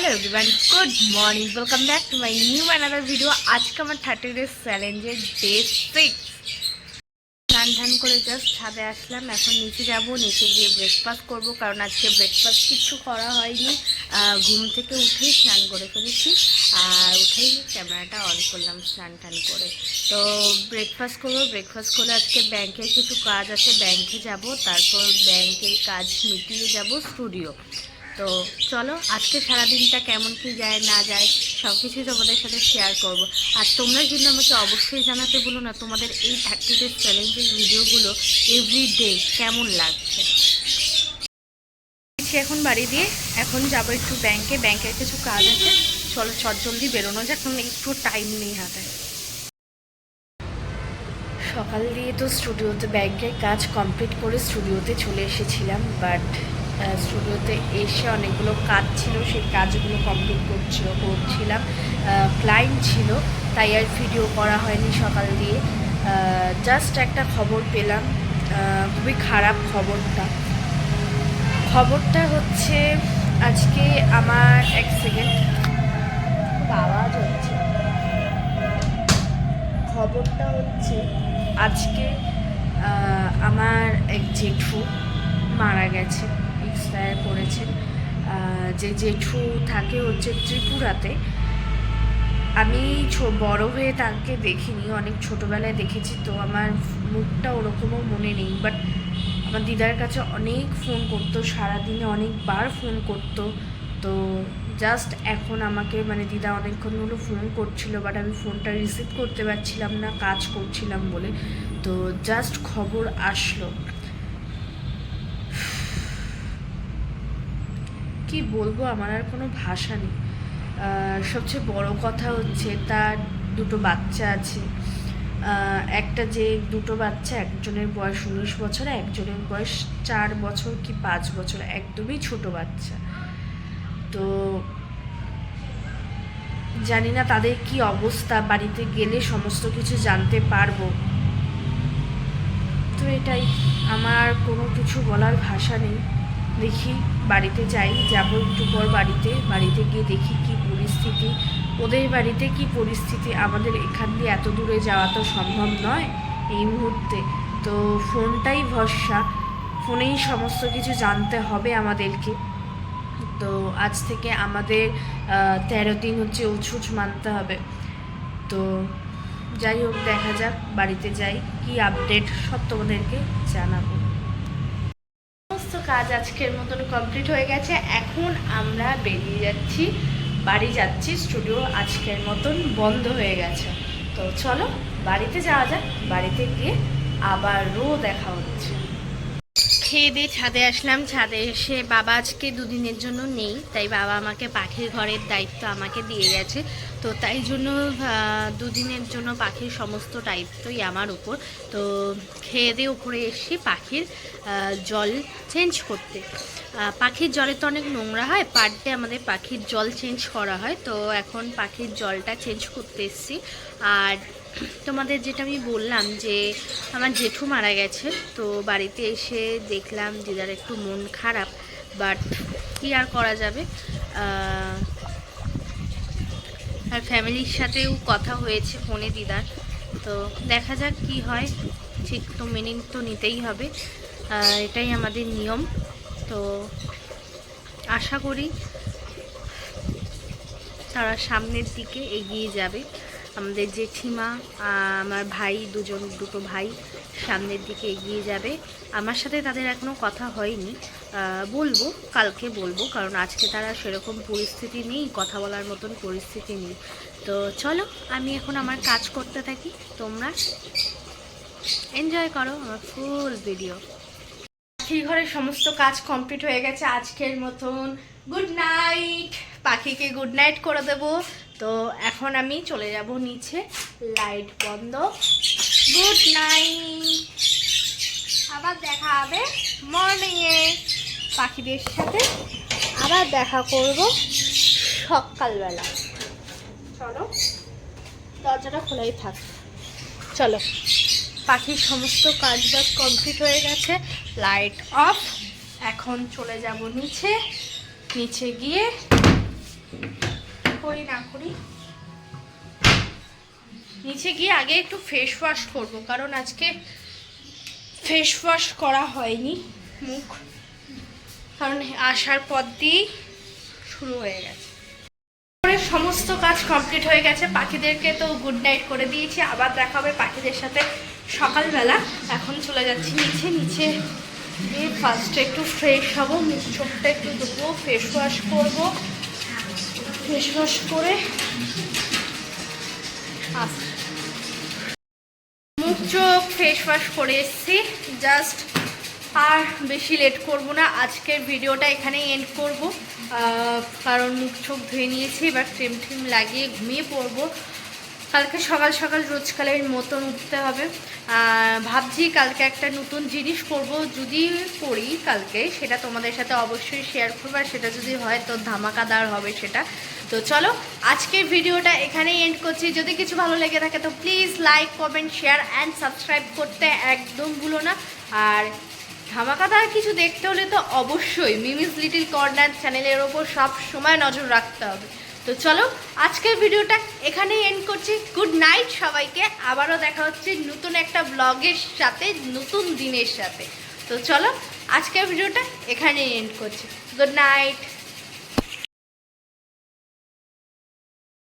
Hello everyone, good morning, welcome back to my new another video. আজকে আমার 30 days চ্যালেঞ্জের day 6। স্নান ধান করে জাস্ট ছাদে আসলাম। এখন নিচে যাব, নিচে গিয়ে ব্রেকফাস্ট করব, কারণ আজকে ব্রেকফাস্ট কিছু করা হয়নি। ঘুম থেকে উঠেই স্নান করে ফেলেছি, আর উঠেই ক্যামেরাটা অন করলাম স্নান টান করে। তো ব্রেকফাস্ট করবো, ব্রেকফাস্ট করে আজকে ব্যাংকের কিছু কাজ আছে, ব্যাংকে যাব, তারপর ব্যাংকের কাজ মিটিয়ে যাব স্টুডিও। তো চলো আজকে সারাদিনটা কেমন কি যায় না যায় সব কিছুই তোমাদের সাথে শেয়ার করব। আর তোমরা কিন্তু আমাকে অবশ্যই জানাতে বলো না তোমাদের এই 30 ডেজ চ্যালেঞ্জের ভিডিওগুলো এভরিডে কেমন লাগছে। এখন বাড়ি দিয়ে এখন যাব একটু ব্যাংকে, ব্যাংকের কিছু কাজ আছে। চলো চটজলদি বেরোনো যাক, কারণ একটু টাইম নেই হাতে। সকাল দিয়ে তো স্টুডিওতে ব্যাংকের কাজ কমপ্লিট করে স্টুডিওতে চলে এসেছিলাম, বাট স্টুডিওতে এসে অনেকগুলো কাজ ছিল, সেই কাজগুলো কমপ্লিট করছিলাম। ক্লায়েন্ট ছিল, তাই আর ভিডিও করা হয়নি সকাল দিয়ে। জাস্ট একটা খবর পেলাম, খুবই খারাপ খবরটা হচ্ছে আজকে আমার এক সেকেন্ড আওয়াজ হচ্ছে। খবরটা হচ্ছে আজকে আমার এক জেঠু মারা গেছে, এক্সপায়ার করেছেন। যে জেঠু থাকে হচ্ছে ত্রিপুরাতে। আমি বড় হয়ে তাকে দেখিনি, অনেক ছোটোবেলায় দেখেছি, তো আমার মুখটা ওরকমও মনে নেই। বাট আমার দিদার কাছে অনেক ফোন করতো, সারাদিনে অনেকবার ফোন করতো। তো জাস্ট এখন আমাকে দিদা অনেকক্ষণ হলো ফোন করছিল, বাট আমি ফোনটা রিসিভ করতে পারছিলাম না, কাজ করছিলাম বলে। তো জাস্ট খবর আসলো, কি বলবো, আমার আর কোনো ভাষা নেই। সবচেয়ে বড় কথা হচ্ছে তার দুটো বাচ্চা আছে। একটা যে দুটো বাচ্চা, একজনের বয়স 19 বছর, একজনের বয়স 4 বছর কি 5 বছর, একদমই ছোট বাচ্চা। তো জানি না তাদের কি অবস্থা, বাড়িতে গেলে সমস্ত কিছু জানতে পারবো। তো এটাই, আমার কোনো কিছু বলার ভাষা নেই। দেখি বাড়িতে যাবো একটু পর বাড়িতে গিয়ে দেখি কি পরিস্থিতি, ওদের বাড়িতে কি পরিস্থিতি। আমাদের এখান দিয়ে এত দূরে যাওয়া তো সম্ভব নয় এই মুহূর্তে। তো ফোনটাই ভরসা, ফোনেই সমস্ত কিছু জানতে হবে আমাদেরকে। তো আজ থেকে আমাদের 13 দিন হচ্ছে উছুচ মানতে হবে। তো যাই হোক, দেখা যাক, বাড়িতে যাই, কি আপডেট সব তোমাদেরকে জানাবো। সমস্ত কাজ আজকের মতন কমপ্লিট হয়ে গেছে, এখন আমরা বেরিয়ে যাচ্ছি, বাড়ি যাচ্ছি। স্টুডিও আজকের মতন বন্ধ হয়ে গেছে। তো চলো বাড়িতে যাওয়া যাক, বাড়িতে গিয়ে আবারও দেখা হচ্ছে। খেয়ে দিয়ে ছাদে আসলাম, ছাদে এসে বাবা আজকে দুদিনের জন্য নেই, তাই বাবা আমাকে পাখির ঘরের দায়িত্ব আমাকে দিয়ে গেছে। তো তাই জন্য দুদিনের জন্য পাখির সমস্ত দায়িত্বই আমার উপর। তো খেয়ে দিয়ে উপরে এসে পাখির জল চেঞ্জ করতে। পাখির জলে তো অনেক নোংরা হয়, পার ডে আমাদের পাখির জল চেঞ্জ করা হয়। তো এখন পাখির জলটা চেঞ্জ করতে এসেছি। আর তোমাদের যেটা আমি বললাম যে আমার জেঠু মারা গেছে, তো বাড়িতে এসে দেখলাম দিদার একটু মন খারাপ, বাট কি আর করা যাবে। আর ফ্যামিলির সাথেও কথা হয়েছে ফোনে দিদার, তো দেখা যাক কি হয়। ঠিক তো মেনে তো নিতেই হবে, এটাই আমাদের নিয়ম। তো আশা করি তারা সামনের দিকে এগিয়ে যাবে। আমাদের জেঠিমা, আমার ভাই, দুটো ভাই সামনের দিকে এগিয়ে যাবে। আমার সাথে তাদের এখনও কথা হয়নি, বলবো, কালকে বলবো, কারণ আজকে তারা সেরকম পরিস্থিতি নেই, কথা বলার মতন পরিস্থিতি নেই। তো চলো আমি এখন আমার কাজ করতে থাকি, তোমরা এনজয় করো আমার ফুল ভিডিও। পাখির ঘরের সমস্ত কাজ কমপ্লিট হয়ে গেছে আজকের মতন। গুড নাইট, পাখিকে গুড নাইট করে দেব। তো এখন আমি চলে যাব নিচে, লাইট বন্ধ। গুড নাইট, আবার দেখা হবে মর্নিংয়ে, পাখিদের সাথে আবার দেখা করব সকালবেলা। চলো দরজাটা খোলাই থাক। চলো, পাখির সমস্ত কাজ বাজ কমপ্লিট হয়ে গেছে, লাইট অফ। এখন চলে যাব নিচে গিয়ে করি না করি, নিচে গিয়ে আগে একটু ফেস ওয়াশ করবো, কারণ আজকে ফেস ওয়াশ করা হয়নি মুখ, কারণ আসার পর দিয়েই শুরু হয়ে গেছে। সমস্ত কাজ কমপ্লিট হয়ে গেছে, পাখিদেরকে তো গুড নাইট করে দিয়েছি, আবার দেখা হবে পাখিদের সাথে সকালবেলা। এখন চলে যাচ্ছি নিচে, নিচে গিয়ে ফার্স্টে একটু ফ্রেশ হবো, মুখ চোখটা একটু ধুবো, ফেস ওয়াশ করবো, ফেস ওয়াশ করে মুখ চোখ ফেস ওয়াশ করে এসেছি জাস্ট। আর বেশি লেট করব না, আজকের ভিডিওটা এখানেই এন্ড করব, কারণ মুখ চোখ ধুয়ে নিয়েছি, এবার ক্রিম ট্রিম লাগিয়ে ঘুমিয়ে পড়বো। কালকে সকাল সকাল রোজকালের মতন উঠতে হবে। ভাবছি কালকে একটা নতুন জিনিস করব, যদি করি কালকে সেটা তোমাদের সাথে অবশ্যই শেয়ার করবো, আর সেটা যদি হয় তো ধামাকাদার হবে সেটা। তো চলো আজকের ভিডিওটা এখানেই এন্ড করছি। যদি কিছু ভালো লেগে থাকে তো please like comment share and subscribe করতে একদম ভুলো না। আর ধামাকাদার কিছু দেখতে হলে তো অবশ্যই মিমিস লিটল কর্নার চ্যানেলের ওপর সব সময় নজর রাখতে হবে। তো চলো আজকের ভিডিওটা এখানেই এন্ড করছি। গুড নাইট সবাইকে, আবারও দেখা হচ্ছে নতুন একটা ব্লগের সাথে, নতুন দিনের সাথে। তো চলো আজকের ভিডিওটা এখানেই এন্ড করছি। Good night.